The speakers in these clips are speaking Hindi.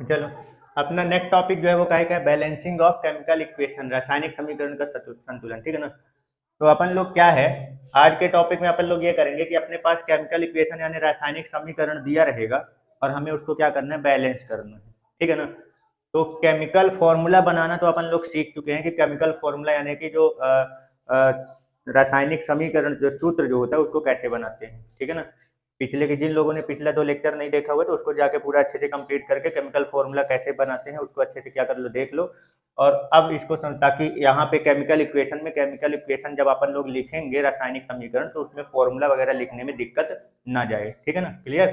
चलो, अपना नेक्स्ट टॉपिक जो है वो क्या है, बैलेंसिंग ऑफ केमिकल इक्वेशन, रासायनिक समीकरण का संतुलन। ठीक है ना। तो अपन लोग क्या है, आज के टॉपिक में अपन लोग ये करेंगे कि अपने पास केमिकल इक्वेशन यानी रासायनिक समीकरण दिया रहेगा और हमें उसको क्या करना है, बैलेंस करना है। ठीक है ना। तो केमिकल फॉर्मूला बनाना तो अपन लोग सीख चुके हैं कि केमिकल फॉर्मूला यानी कि जो रासायनिक समीकरण जो सूत्र जो होता है उसको कैसे बनाते हैं। ठीक है ना। पिछले के जिन लोगों ने पिछला 2 लेक्चर नहीं देखा हुआ तो उसको जाके पूरा अच्छे से कंप्लीट करके केमिकल फॉर्मूला कैसे बनाते हैं उसको अच्छे से क्या कर लो, देख लो। और अब इसको ताकि यहाँ पे केमिकल इक्वेशन जब अपन लोग लिखेंगे रासायनिक समीकरण तो उसमें फॉर्मूला वगैरह लिखने में दिक्कत ना जाए। ठीक है ना, क्लियर।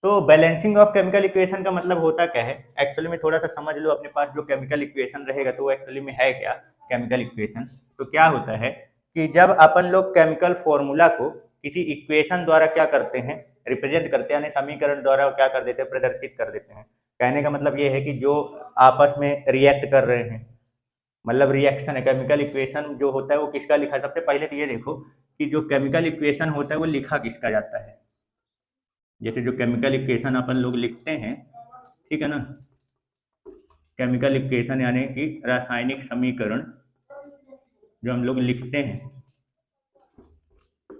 तो बैलेंसिंग ऑफ केमिकल इक्वेशन का मतलब होता क्या है, एक्चुअली में थोड़ा सा समझ लो। अपने पास जो केमिकल इक्वेशन रहेगा तो वो एक्चुअली में है क्या, केमिकल इक्वेशन। तो क्या होता है कि जब अपन लोग केमिकल फॉर्मूला को किसी इक्वेशन द्वारा क्या करते हैं, रिप्रेजेंट करते हैं, यानी समीकरण द्वारा क्या कर देते हैं, प्रदर्शित कर देते हैं। कहने का मतलब ये है कि जो आपस में रिएक्ट कर रहे हैं, मतलब रिएक्शन है। केमिकल इक्वेशन जो होता है वो किसका लिखा, सबसे पहले तो ये देखो कि जो केमिकल इक्वेशन होता है वो लिखा किसका जाता है। जैसे जो केमिकल इक्वेशन अपन लोग लिखते हैं, ठीक है ना, केमिकल इक्वेशन यानी कि रासायनिक समीकरण जो हम लोग लिखते हैं,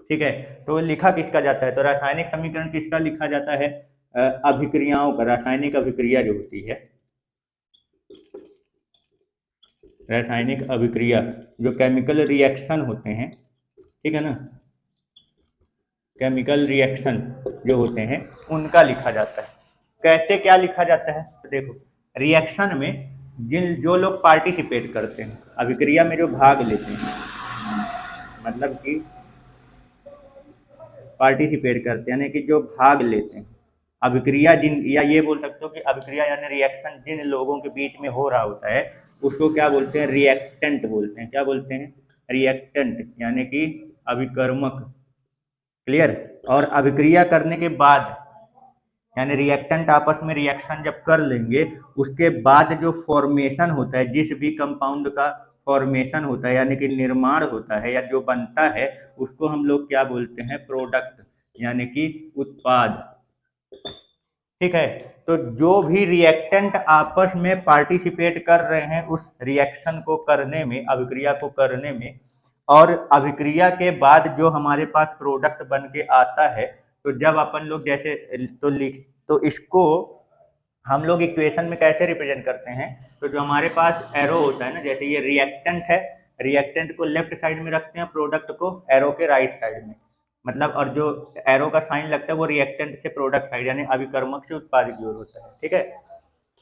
ठीक है, तो लिखा किसका जाता है, तो रासायनिक समीकरण किसका लिखा जाता है, अभिक्रियाओं का, रासायनिक अभिक्रिया जो होती है, रासायनिक अभिक्रिया जो केमिकल रिएक्शन होते हैं, ठीक है ना, केमिकल रिएक्शन जो होते हैं उनका लिखा जाता है। कैसे क्या लिखा जाता है, तो देखो, रिएक्शन में जिन जो लोग पार्टिसिपेट करते हैं, अभिक्रिया में जो भाग लेते हैं, मतलब कि पार्टिसिपेट करते हैं यानी कि जो भाग लेते हैं, अभिक्रिया जिन, या ये बोल सकते हो कि अभिक्रिया यानी रिएक्शन जिन लोगों के बीच में हो रहा होता है उसको क्या बोलते हैं, रिएक्टेंट बोलते हैं। क्या बोलते हैं, रिएक्टेंट यानी कि अभिकर्मक। क्लियर। और अभिक्रिया करने के बाद यानी रिएक्टेंट आपस में रिएक्शन जब कर लेंगे उसके बाद जो फॉर्मेशन होता है, जिस भी कंपाउंड का फॉर्मेशन होता है यानी कि निर्माण होता है या जो बनता है, उसको हम लोग क्या बोलते हैं, प्रोडक्ट यानी कि उत्पाद। ठीक है। तो जो भी रिएक्टेंट आपस में पार्टिसिपेट कर रहे हैं उस रिएक्शन को करने में, अभिक्रिया को करने में, और अभिक्रिया के बाद जो हमारे पास प्रोडक्ट बन के आता है, तो जब अपन लोग जैसे तो लिख, तो इसको हम लोग इक्वेशन में कैसे रिप्रेजेंट करते हैं, तो जो हमारे पास एरो होता है ना, जैसे ये रिएक्टेंट है, रिएक्टेंट को लेफ्ट साइड में रखते हैं, प्रोडक्ट को एरो के राइट साइड में, मतलब, और जो एरो का साइन लगता है वो रिएक्टेंट से प्रोडक्ट साइड यानी अभिकर्मक से उत्पाद की ओर होता है। ठीक है।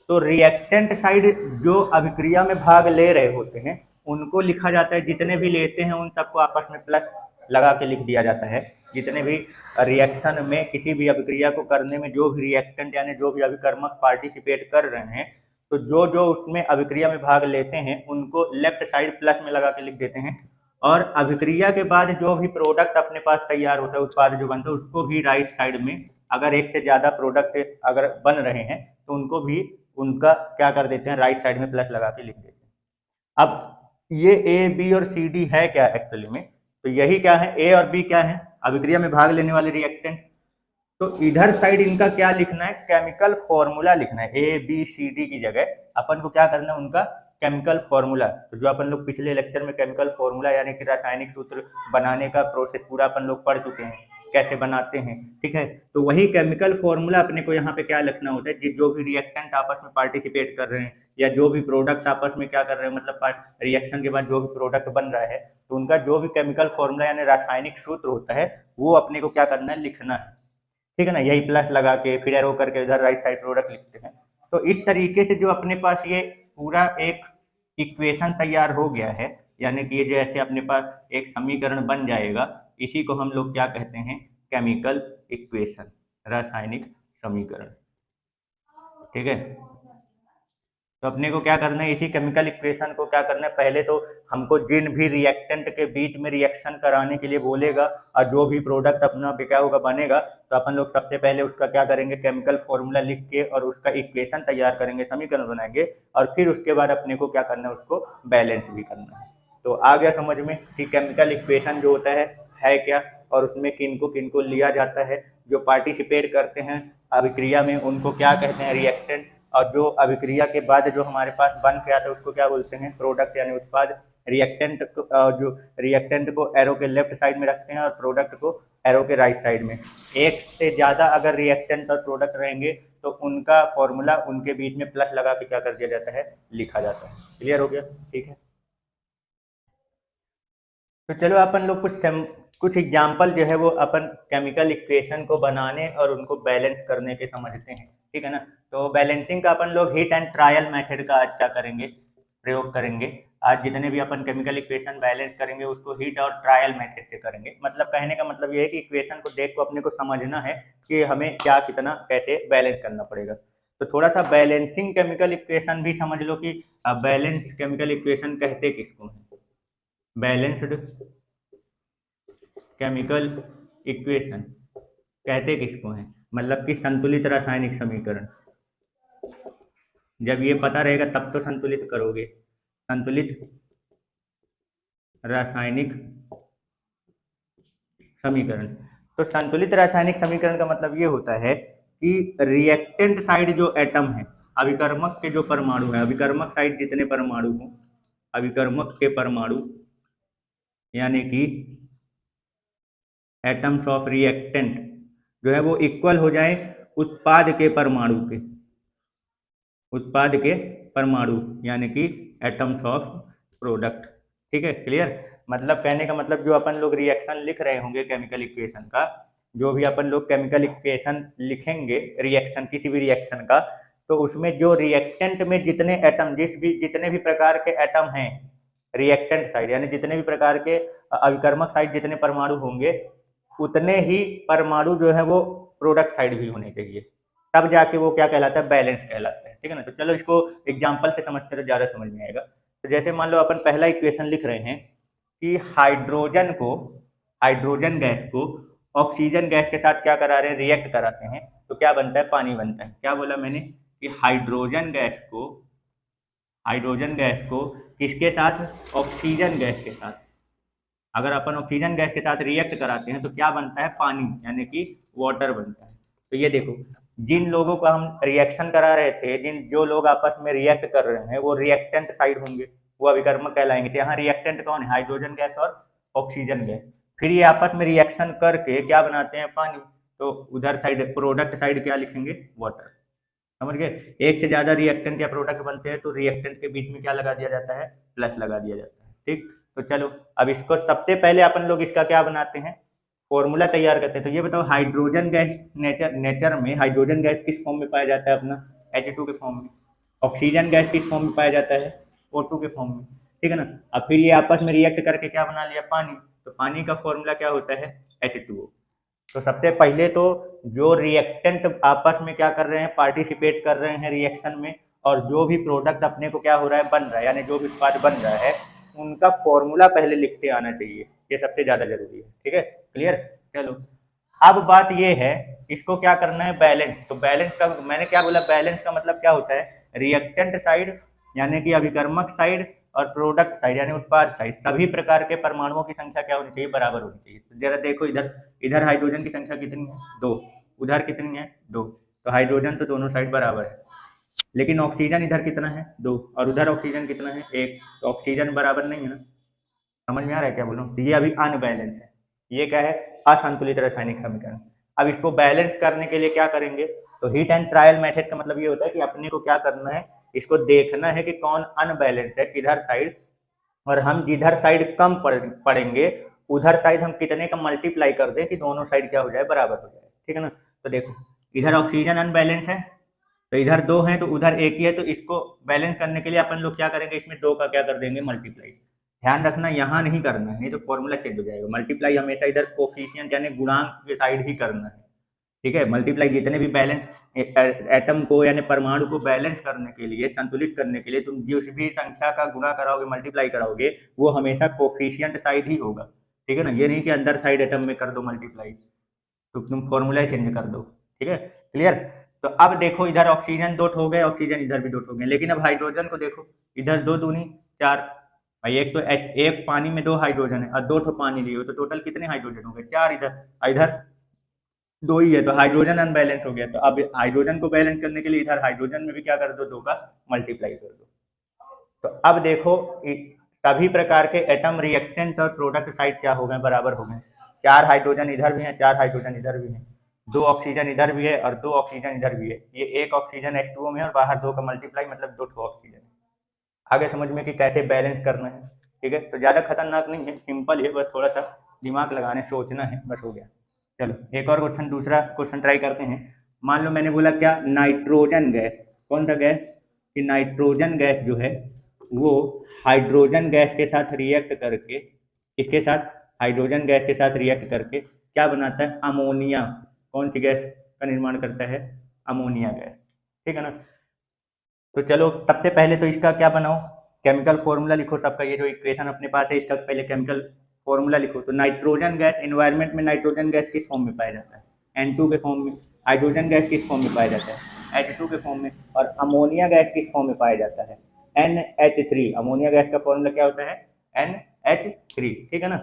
तो रिएक्टेंट साइड जो अभिक्रिया में भाग ले रहे होते हैं उनको लिखा जाता है, जितने भी लेते हैं उन सबको आपस में प्लस लगा के लिख दिया जाता है। जितने भी रिएक्शन में किसी भी अभिक्रिया को करने में जो भी रिएक्टेंट यानी जो भी अभिकर्मक पार्टिसिपेट कर रहे हैं, तो जो जो उसमें अभिक्रिया में भाग लेते हैं उनको लेफ्ट साइड प्लस में लगा के लिख देते हैं। और अभिक्रिया के बाद जो भी प्रोडक्ट अपने पास तैयार होता है, उत्पाद जो बनता है, उसको भी राइट साइड में, अगर एक से ज्यादा प्रोडक्ट अगर बन रहे हैं तो उनको भी उनका क्या कर देते हैं, राइट साइड में प्लस लगा के लिख देते हैं। अब ये ए बी और सी डी है क्या एक्चुअली में, तो यही क्या है, ए और बी क्या है, अभिक्रिया में भाग लेने वाले रिएक्टेंट। तो इधर साइड इनका क्या लिखना है, केमिकल फॉर्मूला लिखना है। ए बी सी डी की जगह अपन को क्या करना है, उनका केमिकल फॉर्मूला। तो जो अपन लोग पिछले लेक्चर में केमिकल फॉर्मूला यानी कि रासायनिक सूत्र बनाने का प्रोसेस पूरा अपन लोग पढ़ चुके हैं, कैसे बनाते हैं। ठीक है। तो वही केमिकल फॉर्मूला अपने को यहाँ पे क्या लिखना होता है, जो भी रिएक्टेंट आपस में पार्टिसिपेट कर रहे हैं या जो भी प्रोडक्ट आपस में क्या कर रहे हैं, मतलब रिएक्शन के बाद जो भी प्रोडक्ट बन रहा है, तो उनका जो भी केमिकल फॉर्मूला यानी रासायनिक सूत्र होता है वो अपने को क्या करना है, लिखना है। ठीक है ना, यही प्लस लगा के फिर एरो करके उधर राइट साइड प्रोडक्ट लिखते हैं। तो इस तरीके से जो अपने पास ये पूरा एक इक्वेशन तैयार हो गया है, यानी कि ये जो ऐसे अपने पास एक समीकरण बन जाएगा, इसी को हम लोग क्या कहते हैं, केमिकल इक्वेशन, रासायनिक समीकरण। ठीक है। तो अपने को क्या करना है, इसी केमिकल इक्वेशन को क्या करना है, पहले तो हमको जिन भी रिएक्टेंट के बीच में रिएक्शन कराने के लिए बोलेगा और जो भी प्रोडक्ट अपना क्या होगा, बनेगा, तो अपन लोग सबसे पहले उसका क्या करेंगे, केमिकल फॉर्मूला लिख के और उसका इक्वेशन तैयार करेंगे, समीकरण बनाएंगे, और फिर उसके बाद अपने को क्या करना है, उसको बैलेंस भी करना है। तो आ गया समझ में कि केमिकल इक्वेशन जो होता है क्या, और उसमें किनको लिया जाता है, जो पार्टिसिपेट करते हैं अभिक्रिया में उनको क्या कहते हैं, रिएक्टेंट, और जो अभिक्रिया के बाद जो हमारे पास बन के आता है उसको क्या बोलते हैं, प्रोडक्ट यानी उत्पाद। रिएक्टेंट जो रिएक्टेंट को एरो के लेफ्ट साइड में रखते हैं और प्रोडक्ट को एरो के राइट साइड में। एक से ज़्यादा अगर रिएक्टेंट और प्रोडक्ट रहेंगे तो उनका फॉर्मूला उनके बीच में प्लस लगा के क्या कर दिया जाता है, लिखा जाता है। क्लियर हो गया? ठीक है, तो चलो अपन लोग कुछ एग्जाम्पल जो है वो अपन केमिकल इक्वेशन को बनाने और उनको बैलेंस करने के समझते हैं। ठीक है ना? तो बैलेंसिंग का अपन लोग हीट एंड ट्रायल मेथड का आज क्या करेंगे, प्रयोग करेंगे। आज जितने भी अपन केमिकल इक्वेशन बैलेंस करेंगे उसको हीट और ट्रायल मेथड से करेंगे। मतलब कहने का मतलब ये है कि इक्वेशन को देख को अपने को समझना है कि हमें क्या कितना कैसे बैलेंस करना पड़ेगा। तो थोड़ा सा बैलेंसिंग केमिकल इक्वेशन भी समझ लो कि बैलेंस केमिकल इक्वेशन कहते किसको हैं। बैलेंस्ड केमिकल इक्वेशन कहते किसको हैं, मतलब कि संतुलित रासायनिक समीकरण। जब ये पता रहेगा तब तो संतुलित करोगे। संतुलित रासायनिक समीकरण। तो संतुलित रासायनिक समीकरण का मतलब ये होता है कि रिएक्टेंट साइड जो एटम है, अभिकर्मक के जो परमाणु है, अभिकर्मक साइड जितने परमाणु हों, अभिकर्मक के परमाणु यानी कि एटम्स ऑफ रिएक्टेंट जो है वो इक्वल हो जाए उत्पाद के परमाणु के, उत्पाद के परमाणु यानी कि एटम्स ऑफ प्रोडक्ट। ठीक है, क्लियर? मतलब कहने का मतलब जो अपन लोग रिएक्शन लिख रहे होंगे केमिकल इक्वेशन का, जो भी अपन लोग केमिकल इक्वेशन लिखेंगे रिएक्शन किसी भी रिएक्शन का, तो उसमें जो रिएक्टेंट में जितने एटम जितने भी प्रकार के एटम हैं रिएक्टेंट साइड यानी जितने भी प्रकार के अभिकर्मक साइड जितने परमाणु होंगे उतने ही परमाणु जो है वो प्रोडक्ट साइड भी होने चाहिए, तब जाके वो क्या कहलाता है, बैलेंस कहलाता है। ठीक है ना? तो चलो इसको एग्जाम्पल से समझते तो ज़्यादा समझ में आएगा। तो जैसे मान लो अपन पहला इक्वेशन लिख रहे हैं कि हाइड्रोजन गैस को ऑक्सीजन गैस के साथ क्या करा रहे हैं, रिएक्ट कराते हैं, तो क्या बनता है, पानी बनता है। क्या बोला मैंने कि हाइड्रोजन गैस को किसके साथ, ऑक्सीजन गैस के साथ। अगर अपन ऑक्सीजन गैस के साथ रिएक्ट कराते हैं तो क्या बनता है, पानी यानी कि वाटर बनता है। तो ये देखो, जिन लोगों का हम रिएक्शन करा रहे थे, जो लोग आपस में रिएक्ट कर रहे हैं वो रिएक्टेंट साइड होंगे, वो अभिकर्मक कहलाएंगे। तो यहाँ रिएक्टेंट कौन है, हाइड्रोजन गैस और ऑक्सीजन गैस। फिर ये आपस में रिएक्शन करके क्या बनाते हैं, पानी। तो उधर साइड प्रोडक्ट साइड क्या लिखेंगे, वाटर। समझ गए? एक से ज्यादा रिएक्टेंट या प्रोडक्ट बनते हैं तो रिएक्टेंट के बीच में क्या लगा दिया जाता है, प्लस लगा दिया जाता है। ठीक, तो चलो अब इसको सबसे पहले अपन लोग इसका क्या बनाते हैं, फॉर्मूला तैयार करते हैं। तो ये बताओ हाइड्रोजन गैस नेचर में हाइड्रोजन गैस किस फॉर्म में पाया जाता है, अपना H2 के फॉर्म में। ऑक्सीजन गैस किस फॉर्म में पाया जाता है, O2 के फॉर्म में। ठीक है ना? अब फिर ये आपस में रिएक्ट करके क्या बना लिया, पानी। तो पानी का फॉर्मूला क्या होता है, H2O। तो सबसे पहले तो जो रिएक्टेंट आपस में क्या कर रहे हैं, पार्टिसिपेट कर रहे हैं रिएक्शन में, और जो भी प्रोडक्ट अपने को क्या हो रहा है, बन रहा है, यानी जो भी उत्पाद बन रहा है उनका फॉर्मूला पहले लिखते आना चाहिए। ये सबसे ज्यादा जरूरी है। ठीक है, क्लियर? चलो अब बात ये है, इसको क्या करना है, बैलेंस। तो बैलेंस का मैंने क्या बोला, बैलेंस का मतलब क्या होता है, रिएक्टेंट साइड यानी कि अभिकर्मक साइड और प्रोडक्ट साइड यानी उत्पाद साइड, सभी प्रकार के परमाणुओं की संख्या क्या होनी चाहिए, बराबर होनी चाहिए। तो जरा देखो इधर हाइड्रोजन की संख्या कितनी है, 2। उधर कितनी है, 2। तो हाइड्रोजन तो दोनों साइड बराबर है। लेकिन ऑक्सीजन इधर कितना है, 2, और उधर ऑक्सीजन कितना है, 1। तो ऑक्सीजन बराबर नहीं है ना। समझ में आ रहा है क्या बोलूँ? तो ये अभी अनबैलेंस है। ये क्या है, असंतुलित रासायनिक समीकरण। अब इसको बैलेंस करने के लिए क्या करेंगे, तो हीट एंड ट्रायल मेथड का मतलब ये होता है कि अपने को क्या करना है, इसको देखना है कि कौन अनबैलेंस है किधर साइड, और हम जिधर साइड कम पड़ेंगे उधर साइड हम कितने का मल्टीप्लाई कर दें कि दोनों साइड क्या हो जाए, बराबर हो जाए। ठीक है ना? तो देखो इधर ऑक्सीजन अनबैलेंस है, तो इधर 2 है तो उधर 1 ही है, तो इसको बैलेंस करने के लिए अपन लोग क्या करेंगे, इसमें 2 का क्या कर देंगे, मल्टीप्लाई। ध्यान रखना यहाँ नहीं करना है, नहीं तो फॉर्मूला चेंज हो जाएगा। मल्टीप्लाई हमेशा इधर कोफिशिएंट यानी गुणांक के साइड ही करना है। ठीक है, मल्टीप्लाई जितने भी बैलेंस एटम को यानी परमाणु को बैलेंस करने के लिए, संतुलित करने के लिए तुम जिस भी संख्या का गुणा कराओगे, मल्टीप्लाई कराओगे, वो हमेशा कोफिशिएंट साइड ही होगा। ठीक है ना? ये नहीं कि अंदर साइड एटम में कर दो मल्टीप्लाई, तो तुम फॉर्मूला ही चेंज कर दो। ठीक है, क्लियर? तो अब देखो इधर ऑक्सीजन 2 हो गए, ऑक्सीजन इधर भी 2 हो गए, लेकिन अब हाइड्रोजन को देखो, इधर 2 दूनी 4 भाई, एक तो एक पानी में 2 हाइड्रोजन है और 2 पानी लिए हो, तो टोटल कितने हाइड्रोजन हो गए, 4। इधर दो ही है तो हाइड्रोजन अनबैलेंस हो गया। तो अब हाइड्रोजन को बैलेंस करने के लिए इधर हाइड्रोजन में भी क्या कर दो, दो का मल्टीप्लाई कर दो। तो अब देखो सभी प्रकार के एटम रिएक्टेंट्स और प्रोडक्ट साइड क्या हो गए, बराबर हो गए। चार हाइड्रोजन इधर भी है, चार हाइड्रोजन इधर भी है, दो ऑक्सीजन इधर भी है और दो ऑक्सीजन इधर भी है। ये एक ऑक्सीजन H2O में है और बाहर दो का मल्टीप्लाई मतलब दो ठो ऑक्सीजन। आगे समझ में कि कैसे बैलेंस करना है। ठीक है, तो ज़्यादा खतरनाक नहीं है, सिंपल है, बस थोड़ा सा दिमाग लगाने सोचना है, बस हो गया। चलो एक और क्वेश्चन, दूसरा क्वेश्चन ट्राई करते हैं। मान लो मैंने बोला क्या, नाइट्रोजन गैस, कौन सा गैस, कि नाइट्रोजन गैस जो है वो हाइड्रोजन गैस के साथ रिएक्ट करके, इसके साथ हाइड्रोजन गैस के साथ रिएक्ट करके क्या बनाता है, अमोनिया। कौन सी गैस का निर्माण करता है, अमोनिया गैस। ठीक है ना। तो चलो सबसे पहले तो इसका क्या बनाओ, केमिकल फॉर्मूला लिखो सबका। ये जो इक्वेशन अपने पास है इसका पहले केमिकल फॉर्मूला लिखो। तो नाइट्रोजन गैस, एनवायरनमेंट में नाइट्रोजन गैस किस फॉर्म में पाया जाता है, N2 के फॉर्म में। हाइड्रोजन गैस किस फॉर्म में पाया जाता है, H2 के फॉर्म में। और अमोनिया गैस किस फॉर्म में पाया जाता है, NH3। अमोनिया गैस का फॉर्मूला क्या होता है, NH3। ठीक है ना।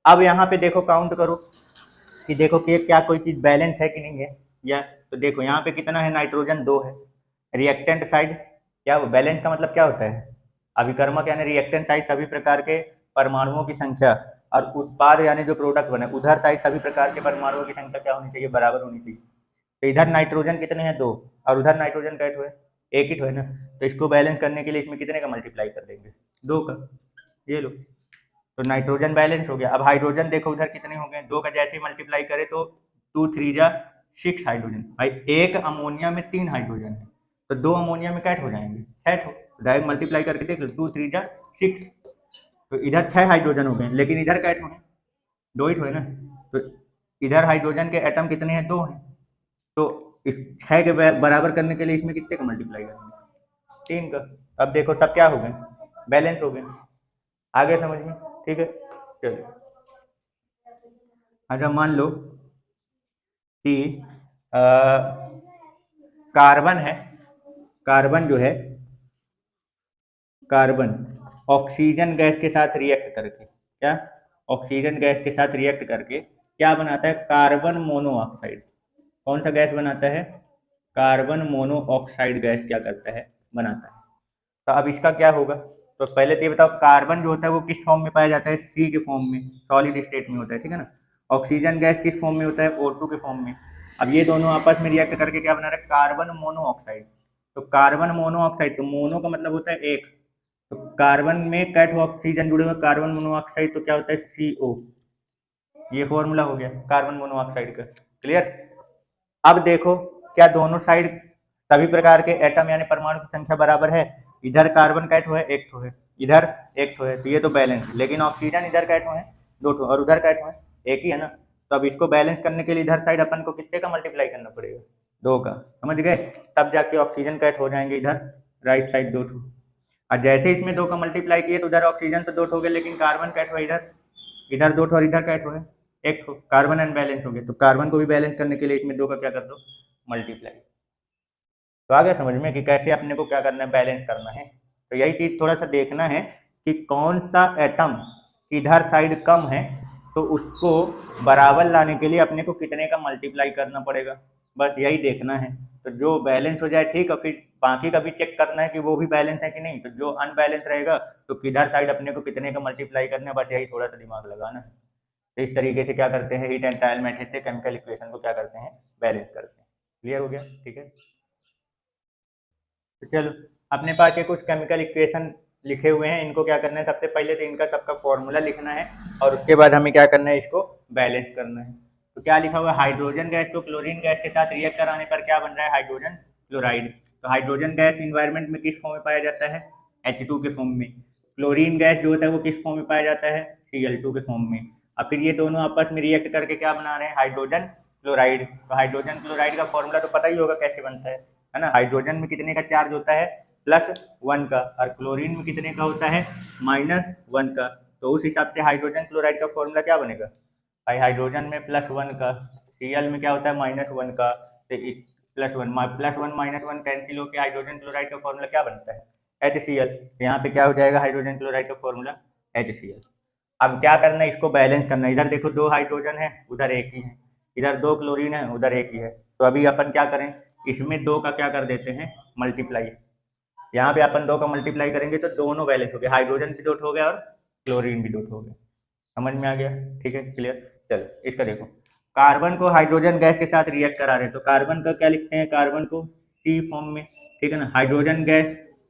अब यहाँ पे देखो काउंट करो कि देखो कि क्या कोई चीज बैलेंस है कि नहीं है। या तो देखो यहाँ पे कितना है, नाइट्रोजन दो है। रिएक्टेंट साइड क्या, वो बैलेंस का मतलब क्या होता है, अभिकर्मक यानी रिएक्टेंट साइड सभी प्रकार के परमाणुओं की संख्या, और उत्पाद यानी जो प्रोडक्ट बने उधर साइड सभी प्रकार के परमाणुओं की संख्या क्या होनी चाहिए, बराबर होनी चाहिए। तो इधर नाइट्रोजन कितने हैं, दो, और उधर नाइट्रोजन का एक ही तो है ना। तो इसको बैलेंस करने के लिए इसमें कितने का मल्टीप्लाई कर देंगे, दो का। ये लो, तो नाइट्रोजन बैलेंस हो गया। अब हाइड्रोजन देखो उधर कितने हो गए, दो का जैसे ही मल्टीप्लाई करे तो 2 3 जा 6 हाइड्रोजन। भाई एक अमोनिया में 3 हाइड्रोजन है, तो दो अमोनिया में कैट हो जाएंगे, 6 हो। डायरेक्ट मल्टीप्लाई करके देख लो, 2 3 जा 6। तो इधर 6 हाइड्रोजन हो गए, लेकिन इधर कैट हो गए, दो ही तो है ना। तो इधर हाइड्रोजन के एटम कितने हैं, दो हैं। तो इस 6 के बराबर करने के लिए इसमें कितने का मल्टीप्लाई करेंगे, 3 का। अब देखो सब क्या हो गए, बैलेंस हो गए। आगे समझ में, ठीक है। चलो अच्छा मान लो कि कार्बन है, कार्बन जो है, कार्बन ऑक्सीजन गैस के साथ रिएक्ट करके, क्या, ऑक्सीजन गैस के साथ रिएक्ट करके क्या बनाता है, कार्बन मोनोऑक्साइड। कौन सा गैस बनाता है, कार्बन मोनोऑक्साइड गैस क्या करता है, बनाता है। तो अब इसका क्या होगा, तो पहले तो ये बताओ कार्बन जो होता है वो किस फॉर्म में पाया जाता है, सी के फॉर्म में, सॉलिड स्टेट में होता है। ठीक है ना। ऑक्सीजन गैस किस फॉर्म में होता है, O2 के फॉर्म में। अब ये दोनों आपस में रिएक्ट करके क्या बना रहे हैं, कार्बन मोनोऑक्साइड। तो कार्बन मोनोऑक्साइड, तो मोनो का मतलब होता है एक, तो कार्बन में कैट ऑक्सीजन जुड़े हुए, कार्बन मोनोऑक्साइड तो क्या होता है, CO। ये फॉर्मूला हो गया कार्बन मोनोऑक्साइड का, क्लियर। अब देखो क्या दोनों साइड सभी प्रकार के एटम यानी परमाणु की संख्या बराबर है। इधर कार्बन का एटो है, एक ठो है, इधर एक ठो है, तो ये तो बैलेंस है। लेकिन ऑक्सीजन इधर का एटो है, दो ठो, और उधर का एटो है, एक ही है ना। तो अब इसको बैलेंस करने के लिए इधर साइड अपन को कितने का मल्टीप्लाई करना पड़ेगा, दो का। समझ गए, तब जाके ऑक्सीजन का एट हो जाएंगे इधर राइट साइड दो ठो। और जैसे इसमें दो का मल्टीप्लाई किए तो उधर ऑक्सीजन तो दो ठो हो गए, लेकिन कार्बन का एटो इधर, इधर दो ठो और इधर का एटो है एक ठो, कार्बन अनबैलेंस हो गया। तो कार्बन को भी बैलेंस करने के लिए इसमें दो का क्या कर दो, मल्टीप्लाई। तो आ गया समझ में कि कैसे अपने को क्या करना है, बैलेंस करना है। तो यही चीज थोड़ा सा देखना है कि कौन सा एटम किधर साइड कम है, तो उसको बराबर लाने के लिए अपने को कितने का मल्टीप्लाई करना पड़ेगा, बस यही देखना है। तो जो बैलेंस हो जाए ठीक, और फिर बाकी का भी चेक करना है कि वो भी बैलेंस है कि नहीं। तो जो अनबैलेंस रहेगा तो किधर साइड अपने को कितने का मल्टीप्लाई करना है, बस यही थोड़ा सा दिमाग लगाना है। तो इस तरीके से क्या करते हैं, हीट एंड ट्रायल मेथड से केमिकल इक्वेशन को क्या करते हैं, बैलेंस करते हैं। क्लियर हो गया, ठीक है। तो चलो अपने पास ये कुछ केमिकल इक्वेशन लिखे हुए हैं, इनको क्या करना है, सबसे पहले तो इनका सबका फॉर्मूला लिखना है, और उसके बाद हमें क्या करना है, इसको बैलेंस करना है। तो क्या लिखा हुआ है, हाइड्रोजन गैस को क्लोरीन गैस के साथ रिएक्ट कराने पर क्या बन रहा है, हाइड्रोजन क्लोराइड। तो हाइड्रोजन गैस इन्वायरमेंट में किस फॉर्म में पाया जाता है, H2 के फॉर्म में। क्लोरीन गैस जो होता है वो किस फॉर्म में पाया जाता है, Cl2 के फॉर्म में। अब फिर ये दोनों आपस में रिएक्ट करके क्या बना रहे हैं, हाइड्रोजन क्लोराइड। तो हाइड्रोजन क्लोराइड का फॉर्मूला तो पता ही होगा कैसे बनता है ना। हाइड्रोजन में कितने का चार्ज होता है, +1 का, और क्लोरीन में कितने का होता है, -1 का। तो उस हिसाब से हाइड्रोजन क्लोराइड का फॉर्मूला क्या बनेगा, भाई हाइड्रोजन में +1 का, Cl में क्या होता है, -1 का। तो इस +1 -1 कैंसिल होकर हाइड्रोजन क्लोराइड का फॉर्मूला क्या बनता है, HCl। यहाँ पे क्या हो जाएगा, हाइड्रोजन क्लोराइड का फॉर्मूला HCl। अब क्या करना है, इसको बैलेंस करना है। इधर देखो दो हाइड्रोजन है, उधर एक ही है, इधर 2 क्लोरीन है, उधर 1 ही है। तो अभी अपन क्या करें, इसमें 2 का क्या कर देते हैं, मल्टीप्लाई। यहाँ पे अपन 2 का मल्टीप्लाई करेंगे तो दोनों बैलेंस हो गए, हाइड्रोजन भी डॉट हो गया और क्लोरीन भी डॉट हो गया। समझ में आ गया? ठीक है, क्लियर। चलो इसका देखो, कार्बन को हाइड्रोजन गैस के साथ रिएक्ट करा रहे हैं, तो कार्बन का क्या लिखते हैं, कार्बन को C फॉर्म में, ठीक है ना, हाइड्रोजन गैस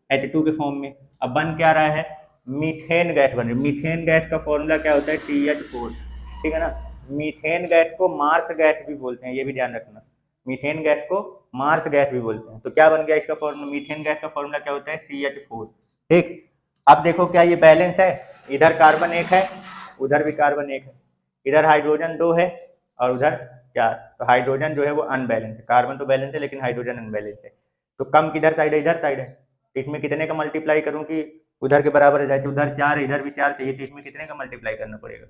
H2 के फॉर्म में। अब बन क्या रहा है, मीथेन गैस बन रही है। मीथेन गैस का फॉर्मूला क्या होता है, CH4, ठीक है ना। मीथेन गैस को मार्स गैस भी बोलते हैं, ये भी ध्यान रखना, मीथेन गैस को मार्स गैस भी बोलते हैं। तो क्या बन गया इसका फॉर्मूला, मीथेन गैस का फॉर्मूला क्या होता है, CH4, ठीक। अब देखो क्या ये बैलेंस है, इधर कार्बन 1 है, उधर भी कार्बन 1 है, इधर हाइड्रोजन 2 है और उधर 4। तो हाइड्रोजन जो है वो अनबैलेंस है, कार्बन तो बैलेंस है लेकिन हाइड्रोजन अनबैलेंस है। तो कम किधर साइड है, इधर साइड है। तो इसमें कितने का मल्टीप्लाई करूं कि उधर के बराबर हो जाए, तो उधर 4 है, इधर भी 4 चाहिए, तो इसमें कितने का मल्टीप्लाई करना पड़ेगा,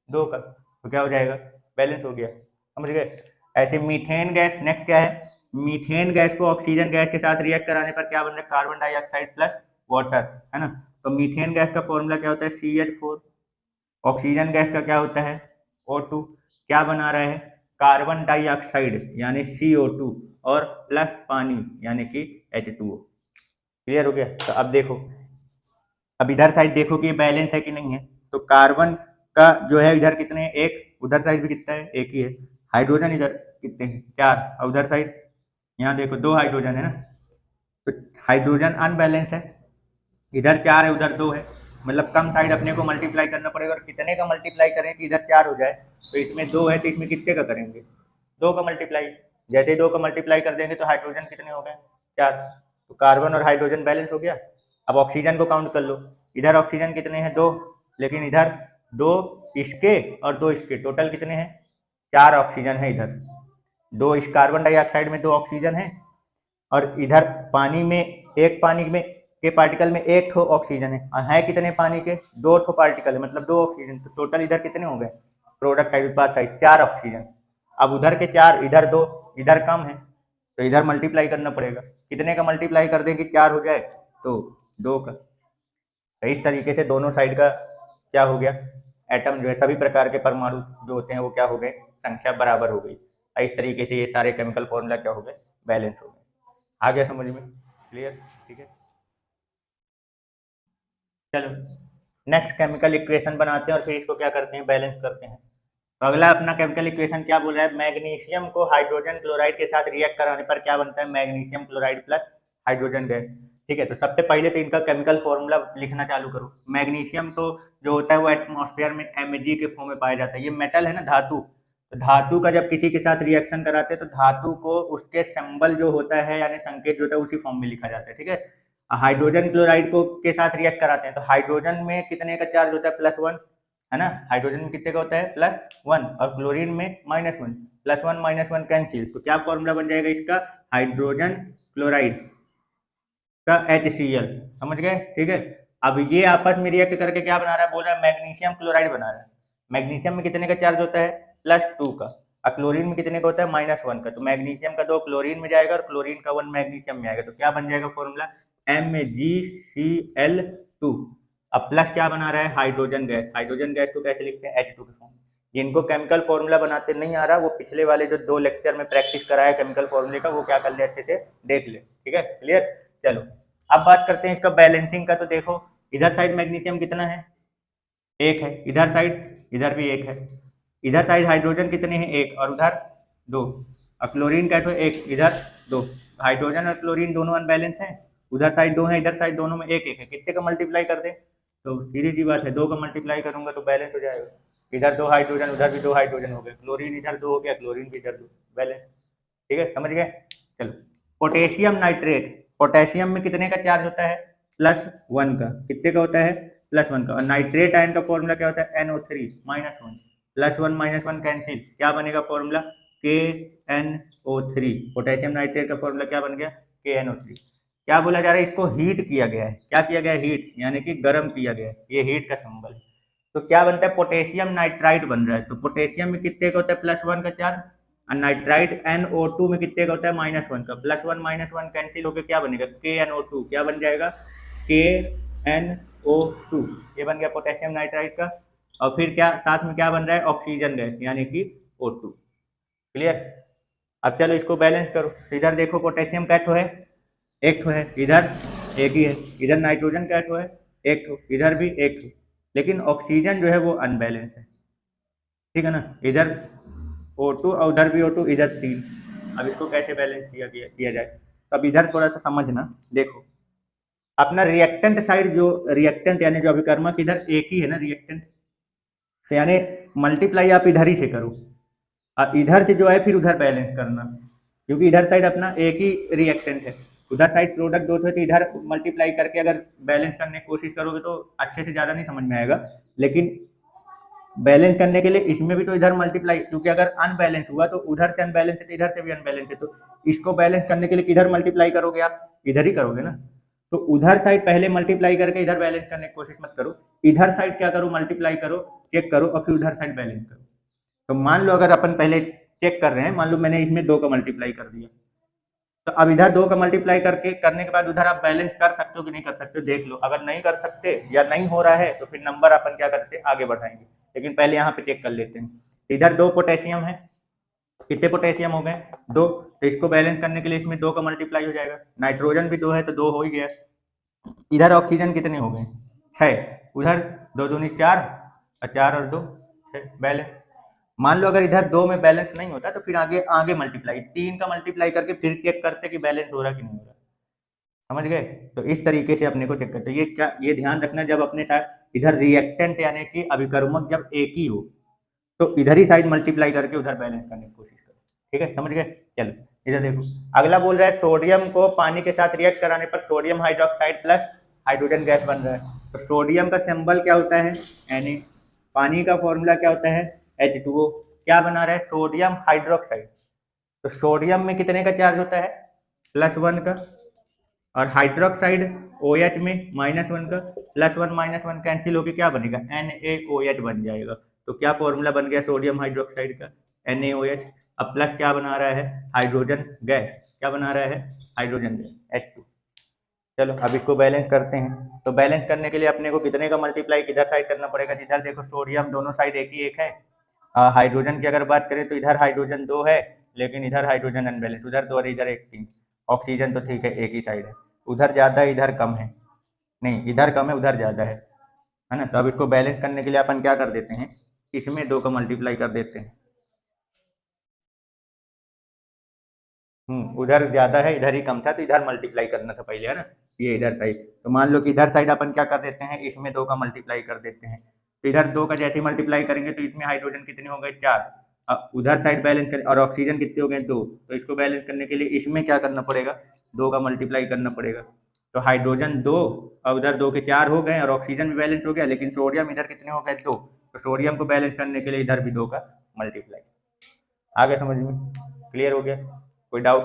2 का। तो क्या हो जाएगा, बैलेंस हो गया। समझ गए? ऐसे मीथेन गैस, नेक्स्ट क्या है, मीथेन गैस को ऑक्सीजन गैस के साथ रिएक्ट कराने पर क्या बन रहा है, कार्बन डाइऑक्साइड प्लस वाटर, है ना। तो मीथेन गैस का फॉर्मूला क्या होता है, CH4। ऑक्सीजन गैस का क्या होता है, O2। क्या बना रहा है, कार्बन डाइऑक्साइड यानी CO2 और प्लस पानी यानी कि H2O। क्लियर हो गया? तो अब देखो, अब इधर साइड देखो कि ये बैलेंस है कि नहीं है। तो कार्बन का जो है इधर कितने हैं, 1, उधर साइड भी कितना है, 1 ही है। हाइड्रोजन इधर कितने हैं, 4, और उधर साइड यहाँ देखो 2 हाइड्रोजन है ना। तो हाइड्रोजन अनबैलेंस है, इधर 4 है उधर 2 है, मतलब कम साइड अपने को मल्टीप्लाई करना पड़ेगा। और कितने का मल्टीप्लाई करें कि इधर 4 हो जाए, तो इसमें 2 है तो इसमें कितने का करेंगे, 2 का मल्टीप्लाई। जैसे ही 2 का मल्टीप्लाई कर देंगे तो हाइड्रोजन कितने हो गए, 4। तो कार्बन और हाइड्रोजन बैलेंस हो गया। अब ऑक्सीजन को काउंट कर लो, इधर ऑक्सीजन कितने हैं, 2, लेकिन इधर 2 इसके और 2 इसके, टोटल कितने हैं, 4 ऑक्सीजन है इधर। 2 इस कार्बन डाइऑक्साइड में 2 ऑक्सीजन है, और इधर पानी में, एक पानी में के पार्टिकल में 1 ठो ऑक्सीजन है कितने पानी के, 2 ठो पार्टिकल है, मतलब 2 ऑक्सीजन। तो टोटल इधर कितने हो गए, प्रोडक्ट साइड उत्पाद साइड 4 ऑक्सीजन। अब उधर के 4, इधर 2, इधर कम है, तो इधर मल्टीप्लाई करना पड़ेगा। कितने का मल्टीप्लाई कर दें कि 4 हो जाए, तो 2 का। तो इस तरीके से दोनों साइड का क्या हो गया, एटम जो है, सभी प्रकार के परमाणु जो होते हैं वो क्या हो गए, संख्या बराबर हो गई। इस तरीके से ये सारे केमिकल फॉर्मूला क्या हो गए, बैलेंस हो गए। आ गया समझ में, क्लियर, ठीक है। चलो नेक्स्ट केमिकल इक्वेशन बनाते हैं और फिर इसको क्या करते हैं, बैलेंस करते हैं। तो अगला अपना केमिकल इक्वेशन क्या बोल रहा है, मैग्नीशियम को हाइड्रोजन क्लोराइड के साथ रिएक्ट कराने पर क्या बनता है, magnesium chloride plus hydrogen gas. ठीक है, तो सबसे पहले तो इनका केमिकल फॉर्मूला लिखना चालू करो। मैग्नीशियम तो जो होता है वो एटमॉस्फेयर में Mg के फॉर्म में पाया जाता है। ये मेटल है ना, धातु। तो धातु का जब किसी के साथ रिएक्शन कराते हैं तो धातु को उसके सिंबल जो होता है यानी संकेत जो होता है उसी फॉर्म में लिखा जाता है। ठीक है, हाइड्रोजन क्लोराइड को के साथ रिएक्ट कराते हैं तो हाइड्रोजन में कितने का चार्ज होता है, +1, है ना। हाइड्रोजन में कितने का होता है, +1, और क्लोरीन में -1। +1 -1 कैंसिल, तो क्या फॉर्मूला बन जाएगा इसका, हाइड्रोजन क्लोराइड का HCl। समझ गए, ठीक है। अब ये आपस में रिएक्ट करके क्या बना रहा है, बोल रहा है मैग्नीशियम क्लोराइड बना रहा है। मैग्नीशियम में कितने का चार्ज होता है, +2 का, और क्लोरीन में कितने का होता है, -1 का। तो मैग्नीशियम का 2 क्लोरीन में जाएगा और क्लोरीन का 1 मैग्नीशियम में आएगा। तो क्या बन जाएगा फॉर्मूला, MgCl2। अब प्लस क्या बना रहा है, हाइड्रोजन गैस। हाइड्रोजन गैस को कैसे लिखते हैं, H2 के फॉर्म। जिनको केमिकल फॉर्मूला बनाते नहीं आ रहा, वो पिछले वाले जो 2 लेक्चर में प्रैक्टिस कराया केमिकल फॉर्मूले का, वो क्या कर ले, अच्छे से देख ले। ठीक है, क्लियर। चलो अब बात करते हैं इसका बैलेंसिंग का। तो देखो इधर साइड मैग्नीशियम कितना है, 1 है, इधर साइड, इधर भी 1 है। इधर साइड हाइड्रोजन कितने हैं, 1, और उधर 2, और क्लोरीन का तो 1, इधर 2। हाइड्रोजन और क्लोरीन दोनों अनबैलेंस हैं, उधर साइड 2 है, इधर साइड दोनों में 1 1 है। कितने का मल्टीप्लाई कर दे, तो सीधी सी बात है 2 का मल्टीप्लाई करूंगा तो बैलेंस हो जाएगा। इधर 2 हाइड्रोजन, उधर भी 2 हाइड्रोजन हो गए, क्लोरीन इधर 2 हो गया, क्लोरीन भी इधर 2, बैलेंस। ठीक है, समझ गए। चलो पोटेशियम नाइट्रेट, पोटेशियम में कितने का चार्ज होता है, +1 का। कितने का होता है, +1 का। और नाइट्रेट आयन का फॉर्मूला क्या होता है, NO3 -1। +1 -1 कैंसिल, क्या बनेगा फॉर्मूला, KNO3। पोटेशियम नाइट्रेट का फॉर्मूला क्या बन गया, KNO3। क्या बोला जा रहा है, इसको हीट किया गया है। क्या किया गया है, हीट, यानी कि गर्म किया गया है। ये हीट का सिंबल है। तो क्या बनता है, पोटेशियम नाइट्राइट बन रहा है। तो पोटेशियम में कितने का होता है, +1 का चार्ज, और नाइट्राइट NO2 में कितने का होता है, -1 का। +1 -1 कैंसिल होकर क्या बनेगा, KNO2। क्या बन जाएगा, KNO2। ये बन गया पोटेशियम नाइट्राइट का। और फिर क्या साथ में क्या बन रहा है, ऑक्सीजन गैस यानी कि O2। क्लियर। अब चलो इसको बैलेंस करो, तो इधर देखो पोटेशियम का ठो है, एक ठो है, इधर एक ही है, इधर नाइट्रोजन का ठो है, एक ठो, इधर भी एक ठो, लेकिन ऑक्सीजन जो है वो अनबैलेंस है, ठीक है ना। इधर O2 और उधर भी O2, इधर 3। अब इसको कैसे बैलेंस किया जाए, तो अब इधर थोड़ा सा समझना। देखो अपना रिएक्टेंट साइड, जो रिएक्टेंट यानी जो अभिकर्मक इधर एक ही है ना रिएक्टेंट, तो यानी मल्टीप्लाई आप इधर ही से करो, और इधर से जो है फिर उधर बैलेंस करना, क्योंकि इधर साइड अपना एक ही रिएक्टेंट है, उधर साइड प्रोडक्ट दो है, तो इधर मल्टीप्लाई करके अगर बैलेंस करने की कोशिश करोगे तो अच्छे से ज़्यादा नहीं समझ में आएगा, लेकिन बैलेंस करने के लिए इसमें भी तो इधर मल्टीप्लाई, क्योंकि अगर अनबैलेंस हुआ तो उधर से अनबैलेंस है तो इधर से भी अनबैलेंस है, तो इसको बैलेंस करने के लिए किधर मल्टीप्लाई करोगे, आप इधर ही करोगे ना। तो उधर साइड पहले मल्टीप्लाई करके इधर बैलेंस करने की कोशिश मत करो, इधर साइड क्या करो, मल्टीप्लाई करो, चेक करो, और फिर उधर साइड बैलेंस करो। तो मान लो अगर अपन पहले चेक कर रहे हैं, मान लो मैंने इसमें 2 का मल्टीप्लाई कर दिया, तो अब इधर 2 का मल्टीप्लाई करने के बाद उधर आप बैलेंस कर सकते हो कि नहीं कर सकते हो, देख लो। अगर नहीं कर सकते या नहीं हो रहा है तो फिर नंबर अपन क्या करते हैं, आगे बढ़ाएंगे, लेकिन पहले यहाँ पे चेक कर लेते हैं। इधर 2 पोटेशियम है, कितने पोटेशियम हो गए, 2, तो इसको बैलेंस करने के लिए इसमें 2 का मल्टीप्लाई हो जाएगा, नाइट्रोजन भी 2 है तो 2 हो ही गया। इधर ऑक्सीजन कितने हो गए, 6, उधर 2 दूनी 4, और 4 और 2 6, बैलेंस। मान लो अगर इधर 2 में बैलेंस नहीं होता तो फिर आगे आगे मल्टीप्लाई, 3 का मल्टीप्लाई करके फिर चेक करते कि बैलेंस हो रहा कि नहीं हो रहा, समझ गए। तो इस तरीके से अपने को चेक करते, ये क्या, ये ध्यान रखना, जब अपने साथ इधर रिएक्टेंट यानी कि अभिकर्मक जब एक ही हो तो इधर ही साइड मल्टीप्लाई करके उधर बैलेंस करने की कोशिश करो, ठीक है, समझ गए। चलो इधर देखो, अगला बोल रहा है सोडियम को पानी के साथ रिएक्ट कराने पर sodium hydroxide plus hydrogen gas बन रहा है। तो सोडियम का सिंबल क्या होता है, Na, पानी का फॉर्मूला क्या होता है, H2O, क्या बना रहा है, सोडियम हाइड्रोक्साइड। तो सोडियम में कितने का चार्ज होता है, +1 का, और हाइड्रोक्साइड OH में -1 का, +1 -1 कैंसिल होकर क्या बनेगा, NaOH बन जाएगा। तो क्या फॉर्मूला बन गया सोडियम हाइड्रोक्साइड का, NaOH। अब प्लस क्या बना रहा है, हाइड्रोजन गैस, क्या बना रहा है, हाइड्रोजन गैस H2। चलो अब इसको बैलेंस करते हैं, तो बैलेंस करने के लिए अपने को कितने का मल्टीप्लाई किधर साइड करना पड़ेगा, जिधर देखो सोडियम दोनों साइड एक ही एक है। हाइड्रोजन की अगर बात करें तो इधर हाइड्रोजन 2 है, लेकिन इधर हाइड्रोजन अनबैलेंस, उधर 2 और इधर 1 3। ऑक्सीजन तो ठीक है एक ही साइड है, उधर ज़्यादा है इधर कम है, नहीं इधर कम है उधर ज़्यादा है ना। तो अब इसको बैलेंस करने के लिए अपन क्या कर देते हैं, इसमें 2 का मल्टीप्लाई कर देते हैं। उधर ज़्यादा है इधर ही कम था, तो इधर मल्टीप्लाई करना था पहले, है ना, ये इधर साइड। तो मान लो कि इधर साइड अपन क्या कर देते हैं, इसमें 2 का मल्टीप्लाई कर देते हैं। तो इधर 2 का जैसे ही मल्टीप्लाई करेंगे तो इसमें हाइड्रोजन कितने हो गए, 4। अब उधर साइड बैलेंस करें, और ऑक्सीजन कितने हो गए, 2। तो इसको बैलेंस करने के लिए इसमें क्या करना पड़ेगा, 2 का मल्टीप्लाई करना पड़ेगा। तो हाइड्रोजन 2 और उधर 2 के 4 हो गए, और ऑक्सीजन भी बैलेंस हो गया, लेकिन सोडियम इधर कितने हो गए, 2। तो सोडियम को बैलेंस करने के लिए इधर भी 2 का मल्टीप्लाई। आगे समझ में क्लियर हो गया, कोई डाउट,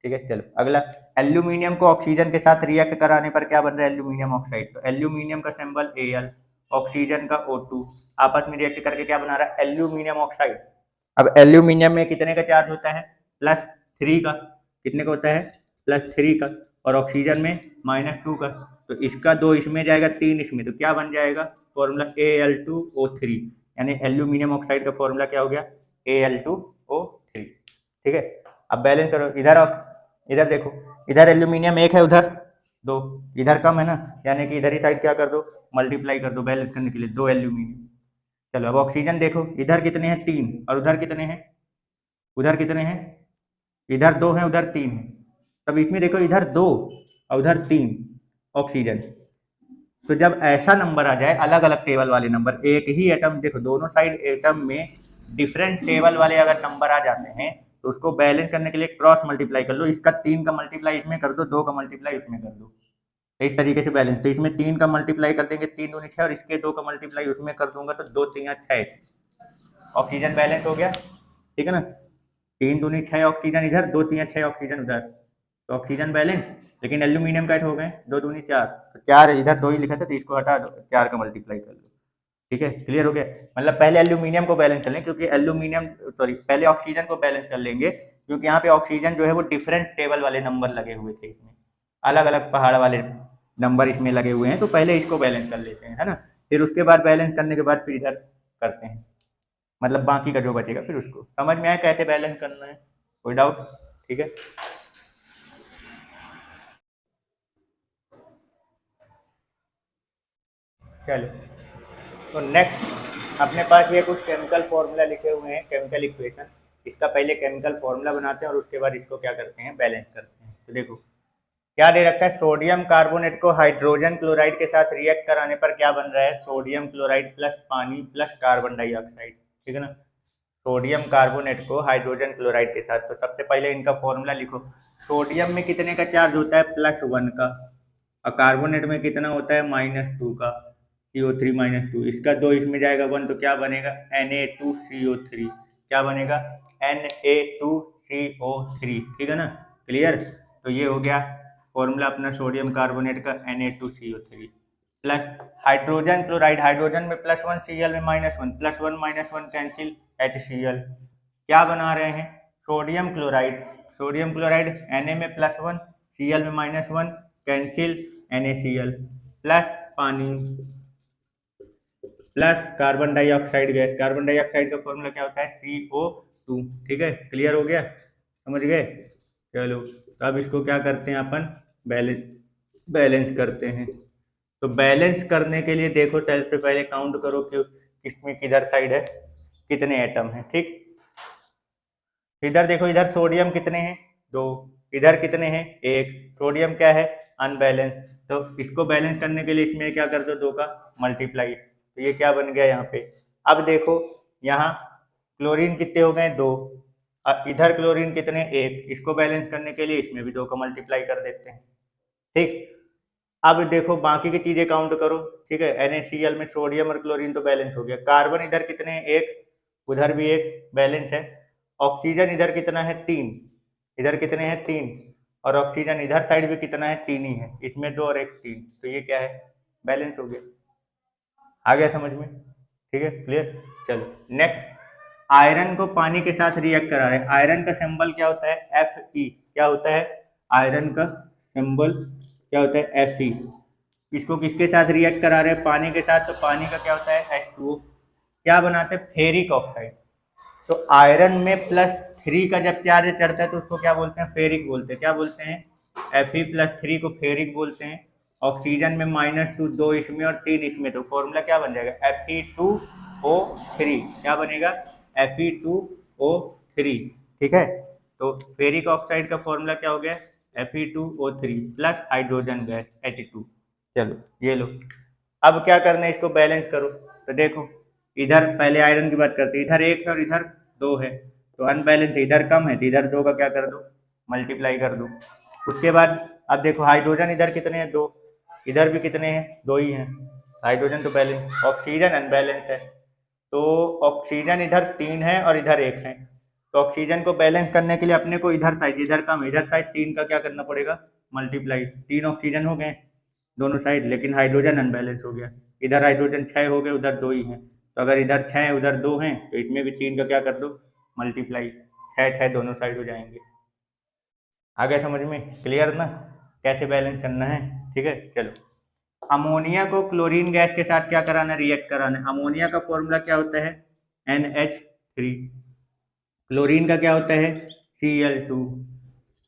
ठीक है। चलो अगला, एल्यूमिनियम को ऑक्सीजन के साथ रिएक्ट कराने पर क्या बन रहा है, एल्यूमिनियम ऑक्साइड। तो एल्यूमिनियम का सिंबल Al, ऑक्सीजन का O2, आपस में रिएक्ट करके क्या बना रहा है, एल्यूमिनियम ऑक्साइड। अब एल्यूमिनियम में कितने का चार्ज होता है, +3 का, कितने का होता है, +3 का, और ऑक्सीजन में -2 का। तो इसका 2 इसमें जाएगा, 3 इसमें, तो क्या बन जाएगा, फॉर्मूला Al2O3, यानी एल्यूमिनियम ऑक्साइड का फॉर्मूला क्या हो गया, Al2O3, ठीक है। अब बैलेंस करो, इधर देखो, इधर एल्यूमिनियम 1 है, उधर 2, इधर कम है ना, यानी कि इधर ही साइड क्या कर दो, मल्टीप्लाई कर दो बैलेंस करने के लिए, 2 एल्यूमिनियम। चलो अब ऑक्सीजन देखो, इधर कितने हैं, 3, और उधर कितने हैं, उधर कितने हैं, इधर 2 हैं उधर 3 है। तब इसमें देखो इधर 2 और उधर 3 ऑक्सीजन। तो जब ऐसा नंबर आ जाए, अलग अलग टेबल वाले नंबर, एक ही एटम, देखो दोनों साइड एटम में डिफरेंट टेबल वाले अगर नंबर आ जाते हैं, तो उसको बैलेंस करने के लिए क्रॉस मल्टीप्लाई कर लो, इसका 3 का मल्टीप्लाई इसमें कर दो, 2 का मल्टीप्लाई इसमें कर दो, इस तरीके से बैलेंस। तो इसमें 3 का मल्टीप्लाई कर देंगे, 3 दूनी 6, और इसके 2 का मल्टीप्लाई उसमें कर दूंगा, तो 2 3 6, ऑक्सीजन बैलेंस हो गया, ठीक है ना। 3 दूनी 6 ऑक्सीजन इधर, 2 3 6 ऑक्सीजन उधर, तो ऑक्सीजन बैलेंस। लेकिन एल्यूमिनियम का हो गए 2 दूनी 4, तो 4 इधर 2 ही लिखा था, तो इसको हटा दो, 4 का मल्टीप्लाई कर लो, ठीक है, क्लियर हो गया। मतलब पहले एल्यूमिनियम को बैलेंस कर लें, क्योंकि एल्यूमिनियम, सॉरी, पहले ऑक्सीजन को बैलेंस कर लेंगे, क्योंकि यहाँ पे ऑक्सीजन जो है वो डिफरेंट टेबल वाले नंबर लगे हुए थे, इसमें अलग अलग पहाड़ वाले नंबर इसमें लगे हुए हैं, तो पहले इसको बैलेंस कर लेते हैं, है ना। फिर उसके बाद बैलेंस करने के बाद फिर इधर करते हैं, मतलब बाकी का जो बचेगा फिर उसको। समझ में आया कैसे बैलेंस करना है? कोई डाउट? ठीक है, चलो। तो नेक्स्ट अपने पास ये कुछ केमिकल फॉर्मूला लिखे हुए हैं, केमिकल इक्वेशन। इसका पहले केमिकल फॉर्मूला बनाते हैं और उसके बाद इसको क्या करते हैं, बैलेंस करते हैं। तो देखो क्या दे रखा है, सोडियम कार्बोनेट को हाइड्रोजन क्लोराइड के साथ रिएक्ट कराने पर क्या बन रहा है, सोडियम क्लोराइड प्लस पानी प्लस कार्बन डाइऑक्साइड। ठीक है ना, सोडियम कार्बोनेट को हाइड्रोजन क्लोराइड के साथ। तो सबसे पहले इनका फॉर्मूला लिखो। सोडियम में कितने का चार्ज होता है, +1 का, और कार्बोनेट में कितना होता है, -2 का, CO3 - 2। इसका 2 इसमें जाएगा 1, तो क्या बनेगा, Na2CO3। क्या बनेगा, Na2CO3। ठीक है ना, क्लियर। तो ये हो गया फॉर्मूला अपना सोडियम कार्बोनेट का, Na2CO3 plus hydrogen chloride, hydrogen में +1, Cl में -1, +1 -1 कैंसिल, HCl। क्या बना रहे हैं, sodium chloride, sodium chloride Na में +1, Cl में -1 कैंसिल, NaCl प्लस पानी plus carbon dioxide gas. Carbon dioxide का फॉर्मूला क्या होता है, CO2। ठीक है, क्लियर हो गया, समझ गए। चलो, तो अब इसको क्या करते हैं अपन, बैलेंस बैलेंस करते हैं। तो बैलेंस करने के लिए देखो सबसे पहले काउंट करो कि किसमें किधर साइड है, कितने एटम है। ठीक, इधर देखो, इधर सोडियम कितने हैं, 2, इधर कितने हैं, 1। सोडियम क्या है, अनबैलेंस। तो इसको बैलेंस करने के लिए इसमें क्या कर दो, 2 का मल्टीप्लाई। तो ये क्या बन गया यहाँ पे। अब देखो यहाँ क्लोरीन कितने हो गए, 2, इधर क्लोरीन कितने, 1। इसको बैलेंस करने के लिए इसमें भी 2 का मल्टीप्लाई कर देते हैं। ठीक, अब देखो बाकी की चीजें काउंट करो। ठीक है, NaCl में सोडियम और क्लोरीन तो बैलेंस हो गया। कार्बन इधर कितने हैं, 1, उधर भी 1, बैलेंस है। ऑक्सीजन इधर कितना है, 3, इधर कितने हैं, 3, और ऑक्सीजन इधर साइड भी कितना है, 3 ही है। इसमें 2 और 1 3, तो ये क्या है, बैलेंस हो गया। आ गया समझ में? ठीक है, क्लियर। चलो नेक्स्ट, आयरन को पानी के साथ रिएक्ट करा रहे हैं। आयरन का सिंबल क्या होता है, Fe। क्या होता है, आयरन का सिंबल क्या होता है, Fe। इसको किसके साथ रिएक्ट करा रहे हैं, पानी के साथ। तो पानी का क्या होता है, H2O। क्या बनाते हैं, फेरिक ऑक्साइड। तो आयरन में +3 का जब चार्ज चढ़ता है तो उसको क्या बोलते हैं, फेरिक बोलते हैं। क्या बोलते हैं, Fe+3 को फेरिक बोलते हैं। ऑक्सीजन में -2, 2 इसमें और 3 इसमें, तो फॉर्मूला क्या बन जाएगा, Fe2O3। क्या बनेगा, Fe2O3। ठीक है, तो फेरिक ऑक्साइड का फॉर्मूला क्या हो गया, Fe2O3 plus hydrogen gas H2। चलो ये लो, अब क्या करना है, इसको बैलेंस करो। तो देखो इधर पहले आयरन की बात करते हैं, इधर 1 है और इधर 2 है, तो अनबैलेंस है, इधर कम है तो इधर 2 का क्या कर दो, मल्टीप्लाई कर दो। उसके बाद अब देखो हाइड्रोजन इधर कितने हैं, 2, इधर भी कितने हैं, 2 ही हैं। हाइड्रोजन तो बैलेंस, ऑक्सीजन अनबैलेंस है। तो ऑक्सीजन इधर 3 है और इधर 1 है। तो ऑक्सीजन को बैलेंस करने के लिए अपने को इधर साइड, इधर कम, इधर साइड 3 का क्या करना पड़ेगा, मल्टीप्लाई। 3 ऑक्सीजन हो गए दोनों साइड, लेकिन हाइड्रोजन अनबैलेंस हो गया। इधर हाइड्रोजन 6 हो गए, उधर 2 ही हैं। तो अगर इधर 6 है उधर 2 हैं, तो इसमें भी 3 का क्या कर दो, मल्टीप्लाई। 6 6 दोनों साइड हो जाएंगे। आ गया समझ में, क्लियर ना, कैसे बैलेंस करना है। ठीक है, चलो। अमोनिया को क्लोरीन गैस के साथ क्या कराना है, रिएक्ट कराना है। अमोनिया का फॉर्मूला क्या होता है, NH3। क्लोरीन का क्या होता है, Cl2।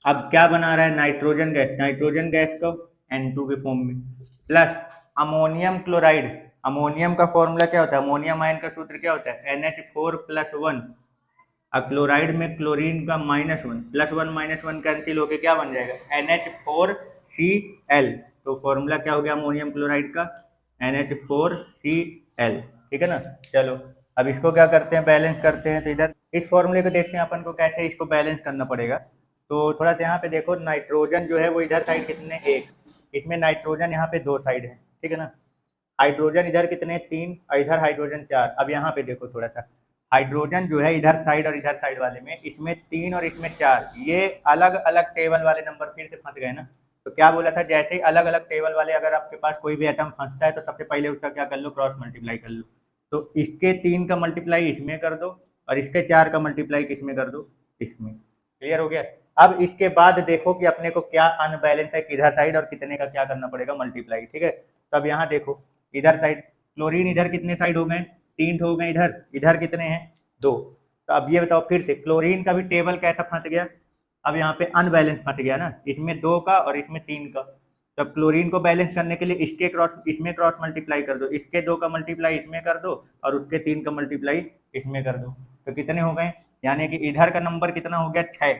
अब क्या बना रहा है, नाइट्रोजन गैस, नाइट्रोजन गैस को N2 के फॉर्म में, प्लस अमोनियम क्लोराइड। अमोनियम का फॉर्मूला क्या होता है, अमोनियम आयन का सूत्र क्या होता है, NH4+1। अब क्लोराइड में क्लोरीन का -1, +1 -1 कैंसिल होके क्या बन जाएगा, NH4Cl। तो फॉर्मूला क्या हो गया अमोनियम क्लोराइड का, NH4Cl। ठीक है ना। चलो अब इसको क्या करते हैं, बैलेंस करते हैं। तो इधर इस फॉर्मूले को देखते हैं अपन को कैसे इसको बैलेंस करना पड़ेगा। तो थोड़ा सा यहाँ पे देखो, नाइट्रोजन जो है वो इधर साइड कितने, 1, इसमें नाइट्रोजन यहाँ पे 2 साइड है। ठीक है ना, हाइड्रोजन इधर कितने, 3, और इधर हाइड्रोजन 4। अब यहाँ पे देखो थोड़ा सा, हाइड्रोजन जो है इधर साइड और इधर साइड वाले में, इसमें 3 और इसमें 4, ये अलग अलग टेबल वाले नंबर फिर से फंस गए ना। तो क्या बोला था, जैसे ही अलग अलग टेबल वाले अगर आपके पास कोई भी एटम फंसता है तो सबसे पहले उसका क्या कर लो, क्रॉस मल्टीप्लाई कर लो। तो इसके 3 का मल्टीप्लाई इसमें कर दो और इसके 4 का मल्टीप्लाई किसमें कर दो, इसमें। क्लियर हो गया। अब इसके बाद देखो कि अपने को क्या अनबैलेंस है किधर साइड और कितने का क्या करना पड़ेगा, मल्टीप्लाई। ठीक है, तब यहाँ देखो इधर साइड क्लोरीन इधर कितने साइड हो गए, 3 हो गए। इधर इधर कितने हैं, 2। तो अब ये बताओ फिर से क्लोरीन का भी टेबल कैसा फंस गया, अब यहाँ पे अनबैलेंस फंस गया ना, इसमें 2 का और इसमें 3 का। तो अब क्लोरीन को बैलेंस करने के लिए इसके क्रॉस इसमें क्रॉस मल्टीप्लाई कर दो, इसके 2 का मल्टीप्लाई इसमें कर दो और उसके 3 का मल्टीप्लाई इसमें कर दो। तो कितने हो गए, यानी कि इधर का नंबर कितना हो गया 6,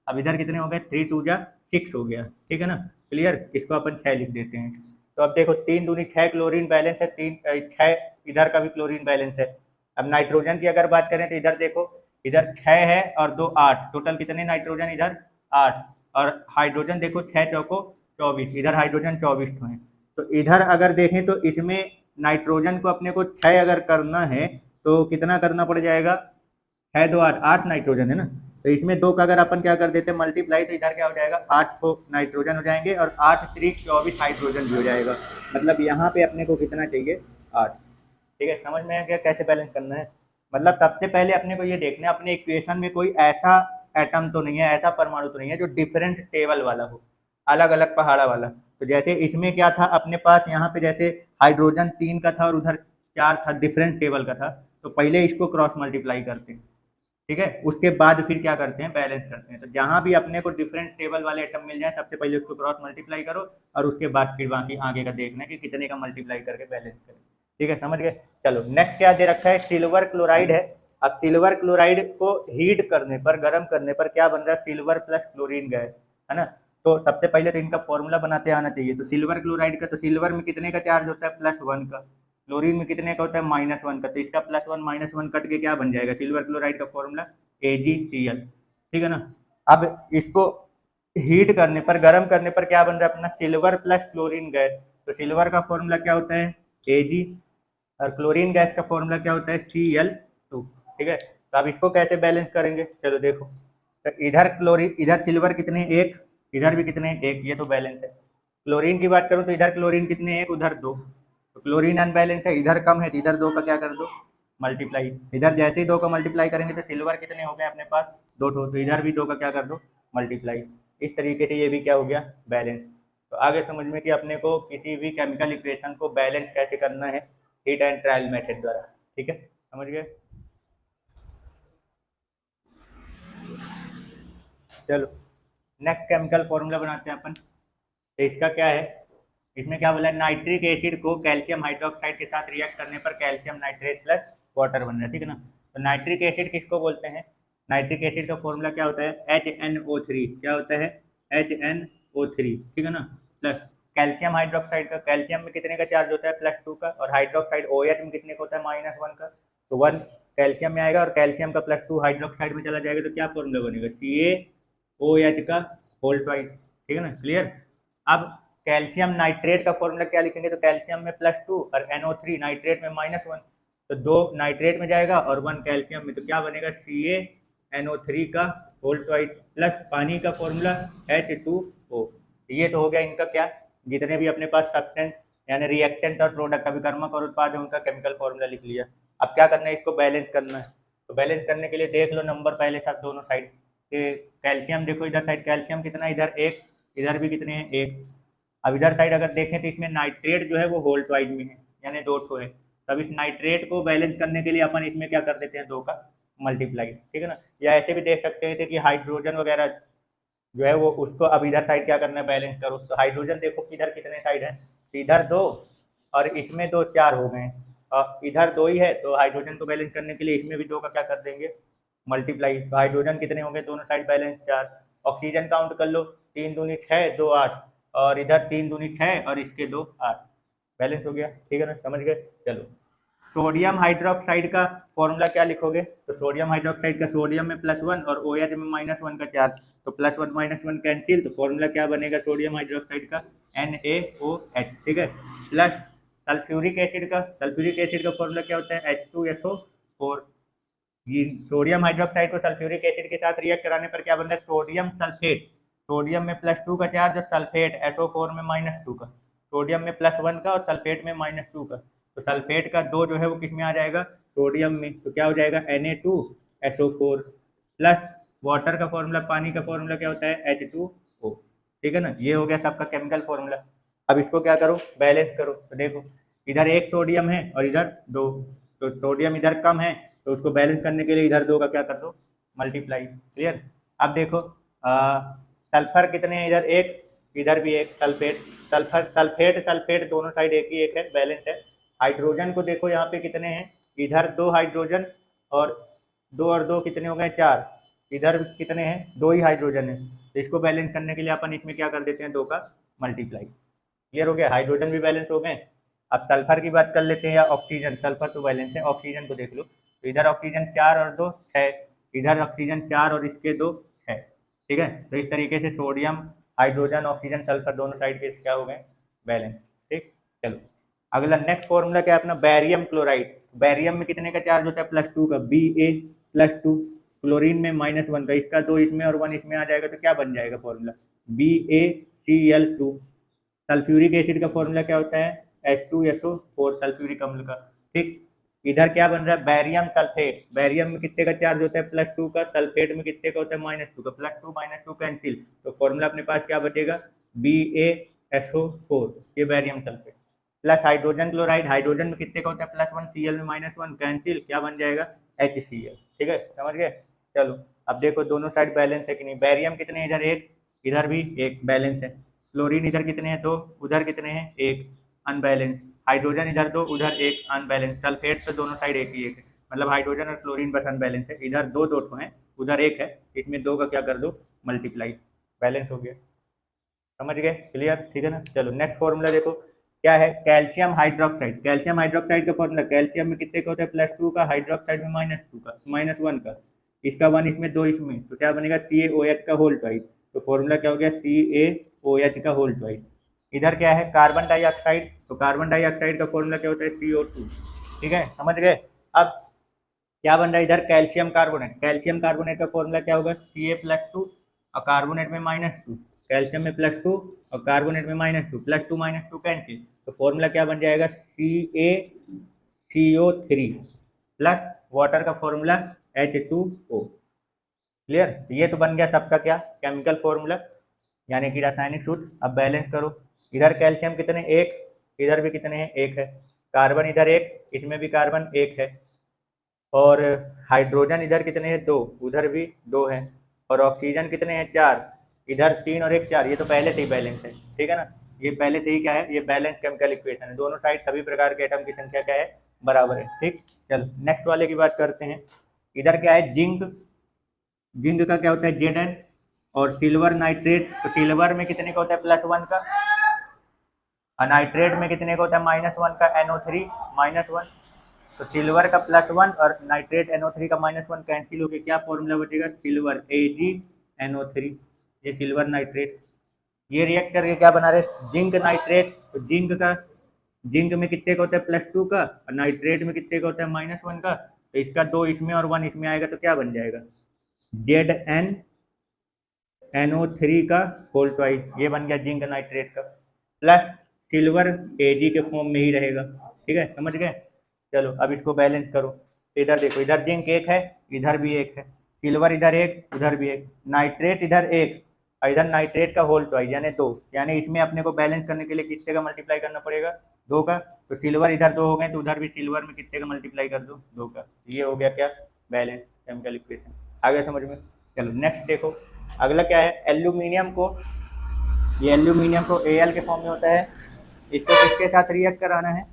अब इधर कितने हो गए 3 2 जा 6 हो गया, ठीक है ना, क्लियर। इसको अपन 6 लिख देते हैं। तो अब देखो 3 दूनी 6 क्लोरीन बैलेंस है, 6 इधर का भी क्लोरीन बैलेंस है। अब नाइट्रोजन की अगर बात करें तो इधर देखो, इधर 6 है और 2 8, टोटल कितने नाइट्रोजन इधर 8, और हाइड्रोजन देखो 6 चौको 24, इधर हाइड्रोजन 24 तो है। तो इधर अगर देखें तो इसमें नाइट्रोजन को अपने को 6 अगर करना है तो कितना करना पड़ जाएगा, 6 2 8, 8 नाइट्रोजन है ना। तो इसमें 2 का अगर अपन क्या कर देते हैं मल्टीप्लाई, तो इधर क्या हो जाएगा 8 तो नाइट्रोजन हो जाएंगे और 8 3 24 हाइड्रोजन भी हो जाएगा। मतलब यहाँ पे अपने को कितना चाहिए 8, ठीक है। समझ में आ गया कैसे बैलेंस करना है। मतलब सबसे पहले अपने को ये देखना है अपने इक्वेशन में कोई ऐसा एटम तो नहीं है, ऐसा परमाणु तो नहीं है जो डिफरेंट टेबल वाला हो, अलग अलग पहाड़ा वाला। तो जैसे इसमें क्या था अपने पास, यहाँ पे जैसे हाइड्रोजन 3 का था और उधर 4 था, डिफरेंट टेबल का था। तो पहले इसको क्रॉस मल्टीप्लाई करते हैं, ठीक है, उसके बाद फिर क्या करते हैं बैलेंस करते हैं। तो जहां भी अपने को डिफरेंट टेबल वाले आइटम मिल जाए सबसे पहले उसको क्रॉस मल्टीप्लाई करो और उसके बाद फिर बाकी आगे का देखना है कि कितने का मल्टीप्लाई करके बैलेंस करें, ठीक है, समझ गए। चलो नेक्स्ट क्या दे रखा है, सिल्वर क्लोराइड है। अब सिल्वर क्लोराइड को हीट करने पर, गर्म करने पर क्या बन रहा है, सिल्वर प्लस क्लोरीन गैस, है ना। तो सबसे पहले तो इनका फॉर्मूला बनाते आना चाहिए। तो सिल्वर क्लोराइड का, तो सिल्वर में कितने का चार्ज होता है +1 का, क्लोरीन में कितने का होता है -1 का। तो इसका +1 -1 कट के क्या बन जाएगा, सिल्वर क्लोराइड का फॉर्मूला AgCl, ठीक है ना। अब इसको हीट करने पर, गर्म करने पर क्या बन रहा है अपना सिल्वर प्लस क्लोरीन गैस। तो सिल्वर का फॉर्मूला क्या होता है Ag और क्लोरीन गैस का फॉर्मूला क्या होता है Cl2, ठीक है। तो अब इसको कैसे बैलेंस करेंगे, चलो देखो। तो इधर क्लोरीन, इधर सिल्वर कितने 1, इधर भी कितने 1, ये तो बैलेंस है। क्लोरीन की बात करूँ तो इधर क्लोरीन कितने 1, उधर 2, तो क्लोरीन अनबैलेंस है, इधर कम है तो इधर 2 का क्या कर दो मल्टीप्लाई। इधर जैसे ही 2 का मल्टीप्लाई करेंगे तो सिल्वर कितने हो गए अपने पास 2 ठो, तो इधर भी 2 का क्या कर दो मल्टीप्लाई। इस तरीके से ये भी क्या हो गया बैलेंस। तो आगे समझ में कि अपने को किसी भी केमिकल इक्वेशन को बैलेंस कैसे करना है हीट एंड ट्रायल मेथड द्वारा, ठीक है, समझ गए। चलो नेक्स्ट केमिकल फॉर्मूला बनाते हैं अपन। तो इसका क्या है, इसमें क्या बोला है, नाइट्रिक एसिड को कैल्शियम हाइड्रोक्साइड के साथ रिएक्ट करने पर कैल्शियम नाइट्रेट प्लस वाटर बन रहा है, ठीक है ना। तो नाइट्रिक एसिड किसको बोलते हैं, नाइट्रिक एसिड का फॉर्मूला क्या होता है HNO3, क्या होता है HNO3, ठीक है ना, प्लस कैल्शियम हाइड्रोक्साइड का, कैल्शियम में कितने का चार्ज होता है +2 का, और हाइड्रोक्साइड OH में कितने का होता है -1 का। तो 1 कैल्शियम में आएगा और कैल्शियम का +2 हाइड्रोक्साइड में चला जाएगा, तो क्या फॉर्मूला बनेगा CaOH का होल ट्वाइस, ठीक है ना, क्लियर। अब कैल्शियम नाइट्रेट का फॉर्मूला क्या लिखेंगे, तो कैल्शियम में +2 और NO3 नाइट्रेट में -1, तो 2 नाइट्रेट में जाएगा और 1 कैल्शियम में, तो क्या बनेगा CaNO3 का होल ट्वाइस प्लस पानी का फॉर्मूला H2O। ये तो हो गया इनका क्या, जितने भी अपने पास सब्सटेंस यानी रिएक्टेंट और प्रोडक्ट अभिकर्मक और उत्पाद है उनका केमिकल फॉर्मूला लिख लिया। अब क्या करना है, इसको बैलेंस करना है। तो बैलेंस करने के लिए देख लो नंबर पहले सब दोनों साइड के, कैल्शियम देखो इधर साइड कैल्शियम कितना, इधर 1, इधर भी कितने हैं 1। अब इधर साइड अगर देखें तो इसमें नाइट्रेट जो है वो होल ट्वाइस में है यानी 2 ठो है। तब इस नाइट्रेट को बैलेंस करने के लिए अपन इसमें क्या कर देते हैं 2 का मल्टीप्लाई, ठीक है ना। या ऐसे भी देख सकते हैं कि हाइड्रोजन वगैरह जो है वो उसको अब इधर साइड क्या करना है बैलेंस करो। तो हाइड्रोजन देखो किधर कितने साइड है, इधर 2 और इसमें 2, 4 हो गए, और इधर 2 ही है। तो हाइड्रोजन को बैलेंस करने के लिए इसमें भी 2 का क्या कर देंगे मल्टीप्लाई। तो हाइड्रोजन कितने होंगे दोनों साइड बैलेंस 4। ऑक्सीजन काउंट कर लो, 3 दूनी 6 2 8, और इधर 3 दूनी 6 और इसके 2 8, बैलेंस हो गया, ठीक है ना, समझ गए। चलो सोडियम हाइड्रोक्साइड का फॉर्मूला क्या लिखोगे, तो सोडियम हाइड्रोक्साइड का सोडियम में +1 और OH में -1 का चार्ज, तो +1 -1 कैंसिल, तो फॉर्मूला क्या बनेगा सोडियम हाइड्रोक्साइड का NaOH, ठीक है, प्लस सल्फ्यूरिक एसिड का, सल्फ्यूरिक एसिड का फॉर्मूला क्या होता है H2SO4। ये सोडियम हाइड्रोक्साइड को सल्फ्यूरिक एसिड के साथ रिएक्ट कराने पर क्या बनता है सोडियम सल्फेट, सोडियम में +2 का चार्ज और सल्फेट SO4 में -2 का, सोडियम में +1 का और सल्फेट में -2 का। तो सल्फेट का 2 जो है वो किस में आ जाएगा सोडियम में, तो क्या हो जाएगा Na2SO4 प्लस वाटर का फॉर्मूला, पानी का फॉर्मूला क्या होता है H2O, ठीक है ना। ये हो गया सबका केमिकल फॉर्मूला। अब इसको क्या करो बैलेंस करो। तो देखो इधर 1 सोडियम है और इधर 2, तो सोडियम इधर कम है तो उसको बैलेंस करने के लिए इधर दो का क्या कर दो, मल्टीप्लाई। क्लियर। अब देखो सल्फर कितने हैं, इधर एक, इधर भी एक। सल्फेट, सल्फर सल्फेट सल्फेट दोनों साइड एक ही एक है, बैलेंस है। हाइड्रोजन को देखो यहाँ पे कितने हैं, इधर दो हाइड्रोजन और दो कितने हो गए, चार। इधर कितने हैं, दो ही हाइड्रोजन है। तो इसको बैलेंस करने के लिए अपन इसमें क्या कर देते हैं, दो का मल्टीप्लाई। क्लियर हो गया, हाइड्रोजन भी बैलेंस हो गए। अब सल्फर की बात कर लेते हैं, या ऑक्सीजन। सल्फर तो बैलेंस है, ऑक्सीजन को देख लो। तो इधर ऑक्सीजन 4 और 2 6, इधर ऑक्सीजन 4 और इसके 2 है। ठीक है, तो इस तरीके से सोडियम, हाइड्रोजन, ऑक्सीजन, सल्फर दोनों साइड के क्या हो गए, बैलेंस। ठीक, चलो अगला नेक्स्ट फॉर्मूला क्या है अपना, बैरियम क्लोराइड। बैरियम में कितने का चार्ज होता है, +2 का, Ba+2। क्लोरीन में -1 का, इसका 2 इसमें और 1 इसमें आ जाएगा तो क्या बन जाएगा फॉर्मूला, BaCl2। सल्फ्यूरिक एसिड का फॉर्मूला क्या होता है, H2SO4, सल्फ्यूरिक अम्ल का। ठीक, इधर क्या बन रहा है, बैरियम सल्फेट। बैरियम में कितने का चार्ज होता है, +2 का। सल्फेट में कितने का होता है, -2 का। +2 -2 कैंसिल, तो फॉर्मूला अपने पास क्या बचेगा, BaSO4, ये barium sulphate. Plus hydrogen chloride, hydrogen में कितने का होता है, +1, Cl में -1 कैंसिल, क्या बन जाएगा, HCl। ठीक है, समझ गए। चलो अब देखो दोनों साइड बैलेंस है कि नहीं। बैरियम कितने हैं, इधर एक, इधर भी एक, बैलेंस है। क्लोरीन इधर कितने हैं, 2, उधर कितने हैं, 1, अनबैलेंस। हाइड्रोजन इधर 2, उधर 1, अनबैलेंस। सल्फेट तो दोनों साइड एक ही एक है, मतलब हाइड्रोजन और क्लोरीन बस अनबैलेंस है। इधर दो दो ठो हैं, उधर एक है, इसमें दो का क्या कर दो, मल्टीप्लाई, बैलेंस हो गया। समझ गए, क्लियर, ठीक है ना। चलो नेक्स्ट फॉर्मूला देखो क्या है, कैल्शियम हाइड्रोक्साइड। कैल्शियम हाइड्रोक्साइड का फॉर्मूला, कैल्शियम में कितने का होता है, +2 का, हाइड्रोक्साइड में -2 का, -1 का। इसका 1 इसमें 2 इसमें, तो क्या बनेगा, CaOH का होल ट्वाइस। तो फॉर्मूला क्या हो गया, CaOH का होल ट्वाइस। इधर क्या है, कार्बन डाइऑक्साइड। तो कार्बन डाइऑक्साइड का फॉर्मूला क्या होता है, CO2। ठीक है, समझ गए। अब क्या बन रहा है, इधर कैल्शियम कार्बोनेट। कैल्शियम कार्बोनेट का फॉर्मूला क्या होगा, Ca+2 और कार्बोनेट में -2। कैल्शियम में +2 और कार्बोनेट में -2, +2 -2 कैंसिल, तो फॉर्मूला क्या बन जाएगा, CaCO3 प्लस वाटर का फॉर्मूला H2O। क्लियर, ये तो बन गया सबका क्या, केमिकल फॉर्मूला, यानी कि रासायनिक सूत्र। अब बैलेंस करो, इधर कैल्शियम कितने, एक, इधर भी कितने हैं, एक है। कार्बन इधर एक, इसमें भी कार्बन एक है। और हाइड्रोजन इधर कितने हैं, 2, उधर भी 2 है। और ऑक्सीजन कितने हैं, 4, इधर 3 और 1 4, ये तो पहले से ही बैलेंस है। ठीक है ना, ये पहले से ही क्या है, ये बैलेंस केमिकल इक्वेशन है। दोनों साइड सभी प्रकार के एटम की संख्या क्या है, बराबर है। ठीक, चलो नेक्स्ट वाले की बात करते हैं। इधर क्या है, जिंक। जिंक का क्या होता है, Zn। और सिल्वर नाइट्रेट, तो सिल्वर में कितने का होता है, +1 का। और नाइट्रेट में कितने का होता है, -1 का, NO3 -1। तो सिल्वर का +1 और नाइट्रेट NO3 का -1 कैंसिल होकर क्या फॉर्मूला बचेगा, सिल्वर AgNO3, ये सिल्वर नाइट्रेट। ये रिएक्ट करके क्या बना रहे, जिंक नाइट्रेट। तो जिंक में कितने का होता है, +2 का, और नाइट्रेट में कितने का होता है, -1 का। तो इसका 2 इसमें और 1 इसमें आएगा तो क्या बन जाएगा, ZnNO3 का होल ट्वाइस, ये बन गया जिंक नाइट्रेट का। प्लस सिल्वर Ag के फॉर्म में ही रहेगा। ठीक है, समझ गए। चलो अब इसको बैलेंस करो, इधर देखो, इधर जिंक एक है, इधर भी एक है। सिल्वर इधर एक, उधर भी एक। नाइट्रेट इधर एक, और इधर नाइट्रेट का होल ट्वाइस यानी 2। यानी इसमें अपने को बैलेंस करने के लिए कितने का मल्टीप्लाई करना पड़ेगा, 2 का। तो सिल्वर इधर 2 हो गए, तो उधर भी सिल्वर में कितने का मल्टीप्लाई कर दो, 2 का। ये हो गया क्या, बैलेंस केमिकल इक्वेशन। आ गया समझ में। चलो नेक्स्ट देखो, अगला क्या है, एल्यूमिनियम को, ये एल्यूमिनियम को Al के फॉर्म में होता है। इसको किसके साथ रिएक्ट कराना है,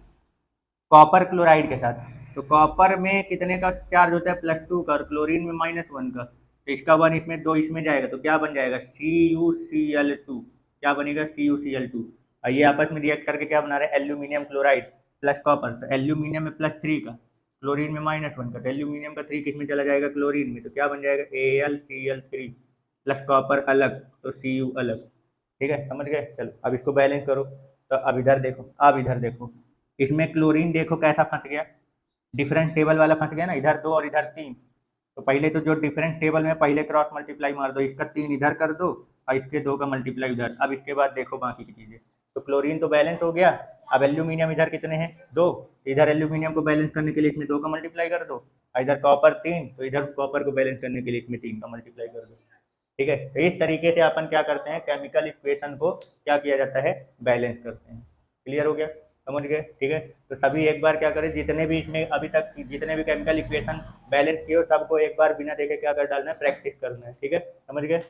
कॉपर क्लोराइड के साथ। तो कॉपर में कितने का चार्ज होता है, +2 का, और क्लोरीन में -1 का। तो इसका 1 इसमें 2 इसमें जाएगा तो क्या बन जाएगा, CuCl2। क्या बनेगा, CuCl2। और ये आपस में रिएक्ट करके क्या बना रहे हैं, एल्यूमिनियम क्लोराइड प्लस कॉपर। तो एल्यूमिनियम में +3 का, क्लोरीन में -1 का, तो एल्यूमिनियम का 3 किस में चला जाएगा, क्लोरीन में। तो क्या बन जाएगा, AlCl3 प्लस कॉपर अलग, तो Cu अलग। ठीक है, समझ गए। चलो अब इसको बैलेंस करो। तो अब इधर देखो, अब इधर देखो, इसमें क्लोरीन देखो कैसा फंस गया, डिफरेंट टेबल वाला फंस गया ना, इधर 2 और इधर 3। तो पहले तो जो डिफरेंट टेबल में पहले क्रॉस मल्टीप्लाई मार दो, इसका 3 इधर कर दो और इसके 2 का मल्टीप्लाई उधर। अब इसके बाद देखो बाकी की चीज़ें। तो क्लोरीन तो बैलेंस हो गया। अब एल्यूमिनियम इधर कितने हैं, 2। इधर एल्यूमिनियम को बैलेंस करने के लिए इसमें 2 का मल्टीप्लाई कर दो। इधर कॉपर 3, तो इधर कॉपर को बैलेंस करने के लिए इसमें 3 का मल्टीप्लाई कर दो। ठीक है, तो इस तरीके से अपन क्या करते हैं, केमिकल इक्वेशन को क्या किया जाता है, बैलेंस करते हैं। क्लियर हो गया। समझ गए? ठीक है, तो सभी एक बार क्या करें, जितने भी इसमें अभी तक जितने भी केमिकल इक्वेशन बैलेंस किए हो सबको एक बार बिना देखे क्या कर डालना है, प्रैक्टिस करना है। ठीक है, समझ गए?